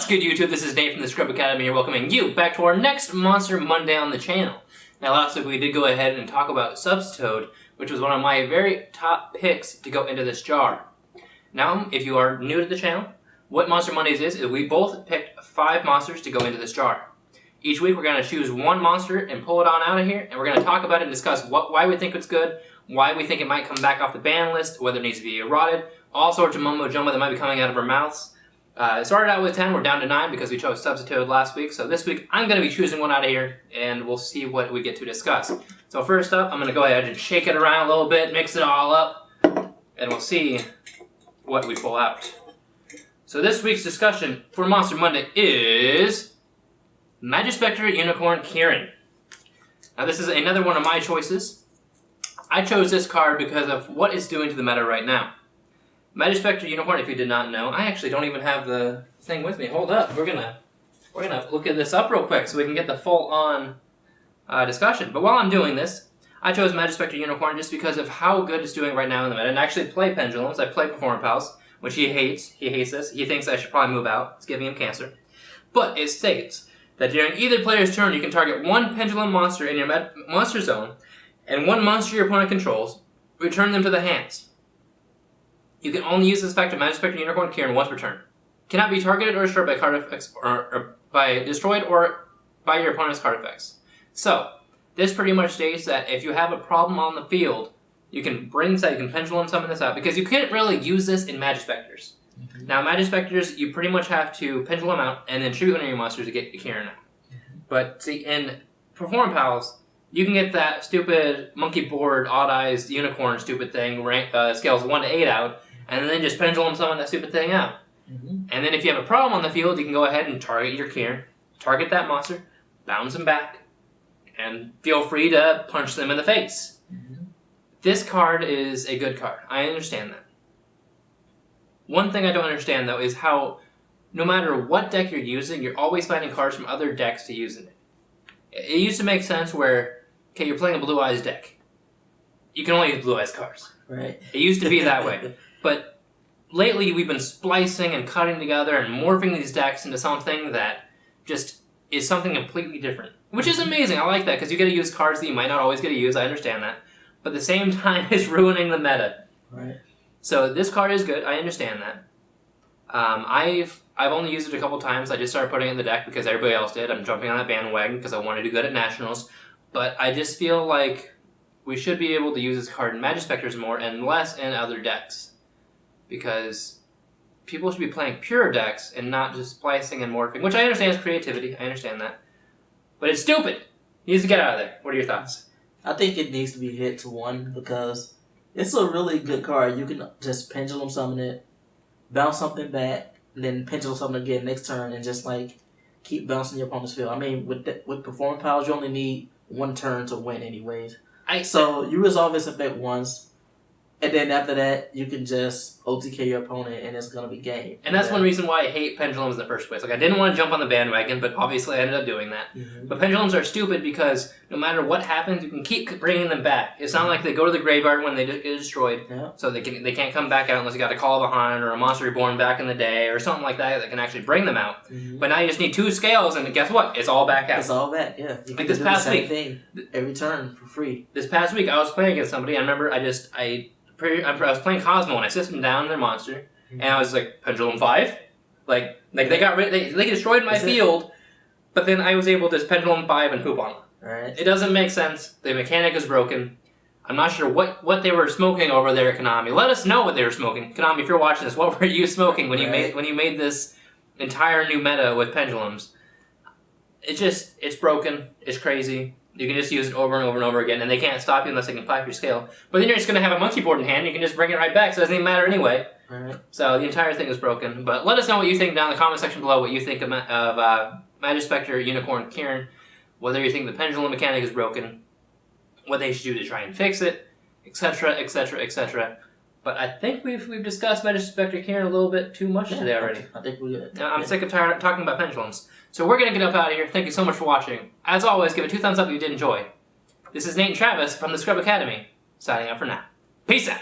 What's good, YouTube? This is Nate from the Scrub Academy and welcoming you back to our next Monster Monday on the channel. Now last week we did go ahead and talk about Substoad, which was one of my very top picks to go into this jar. Now, if you are new to the channel, what Monster Mondays is we both picked 5 monsters to go into this jar. Each week we're going to choose one monster and pull it on out of here, and we're going to talk about it and discuss why we think it's good, why we think it might come back off the ban list, whether it needs to be eroded, all sorts of mumbo-jumbo that might be coming out of our mouths. It started out with 10, we're down to 9 because we chose Substoad last week. So this week, I'm going to be choosing one out of here, and we'll see what we get to discuss. So first up, I'm going to go ahead and shake it around a little bit, mix it all up, and we'll see what we pull out. So this week's discussion for Monster Monday is Majespecter Unicorn Kirin. Now this is another one of my choices. I chose this card because of what it's doing to the meta right now. Majespecter Unicorn, if you did not know, I actually don't even have the thing with me. Hold up, we're gonna look at this up real quick so we can get the full-on discussion. But while I'm doing this, I chose Majespecter Unicorn just because of how good it's doing right now in the meta. And I actually play Pendulums. I play Performance Pals, which he hates. He hates this. He thinks I should probably move out. It's giving him cancer. But it states that during either player's turn, you can target one Pendulum monster in your monster zone, and one monster your opponent controls, return them to the hands. You can only use this effect of Majespecter Unicorn Kirin once per turn. Cannot be targeted or destroyed by card effects, or by your opponent's card effects. So, this pretty much states that if you have a problem on the field, you can Pendulum summon this out, because you can't really use this in Majespecters. Mm-hmm. Now, Majespecters, you pretty much have to Pendulum out and then tribute one of your monsters to get Kirin out. Mm-hmm. But see, in Perform Pals, you can get that stupid monkey board, odd-eyes, unicorn stupid thing, scales 1 to 8 out, and then just Pendulum summon that stupid thing out. Mm-hmm. And then if you have a problem on the field, you can go ahead and target your Kirin, target that monster, bounce them back, and feel free to punch them in the face. Mm-hmm. This card is a good card. I understand that. One thing I don't understand, though, is how no matter what deck you're using, you're always finding cards from other decks to use in it. It used to make sense where, okay, you're playing a Blue Eyes deck. You can only use Blue Eyes cards. Right. It used to be that way. But lately, we've been splicing and cutting together and morphing these decks into something that just is something completely different. Which is amazing. I like that, because you get to use cards that you might not always get to use. I understand that. But at the same time, it's ruining the meta. Right. So this card is good. I understand that. I've only used it a couple times. I just started putting it in the deck because everybody else did. I'm jumping on that bandwagon because I want to do good at Nationals. But I just feel like we should be able to use this card in Majespecters more and less in other decks. Because people should be playing pure decks and not just splicing and morphing, which I understand is creativity. I understand that. But it's stupid. It needs to get out of there. What are your thoughts? I think it needs to be hit to 1 because it's a really good card. You can just Pendulum summon it, bounce something back, and then Pendulum summon again next turn, and just like keep bouncing your opponent's field. I mean, with Performance Powers, you only need 1 turn to win anyways. So you resolve this effect once, and then after that, you can just OTK your opponent, and it's going to be game. And that's one reason why I hate Pendulums in the first place. Like, I didn't want to jump on the bandwagon, but obviously I ended up doing that. Mm-hmm. But Pendulums are stupid because no matter what happens, you can keep bringing them back. It's not like they go to the graveyard when they get destroyed, so they can't come back out unless you got a Call of a Hunt or a Monster Reborn back in the day or something like that can actually bring them out. Mm-hmm. But now you just need 2 scales, and guess what? It's all back out. It's all back, yeah. You like this past week, thing every turn for free. This past week, I was playing against somebody. I remember I was playing Cosmo and I system down their monster, and I was like, Pendulum 5? Like they got they destroyed my field, but then I was able to just Pendulum 5 and poop on them. Right. It doesn't make sense. The mechanic is broken. I'm not sure what they were smoking over there at Konami. Let us know what they were smoking. Konami, if you're watching this, what were you smoking when you made this entire new meta with Pendulums? It's broken. It's crazy. You can just use it over and over and over again, and they can't stop you unless they can pipe your scale. But then you're just going to have a monkey board in hand, and you can just bring it right back, so it doesn't even matter anyway. Right. So the entire thing is broken. But let us know what you think down in the comment section below, what you think of Majespecter Unicorn Kirin, whether you think the pendulum mechanic is broken, what they should do to try and fix it, etc., etc., etc. But I think we've discussed Majespecter Kirin a little bit too much today already. I think we did. I'm sick of talking about pendulums. So we're going to get up out of here. Thank you so much for watching. As always, give it 2 thumbs up if you did enjoy. This is Nate and Travis from the Scrub Academy, signing out for now. Peace out!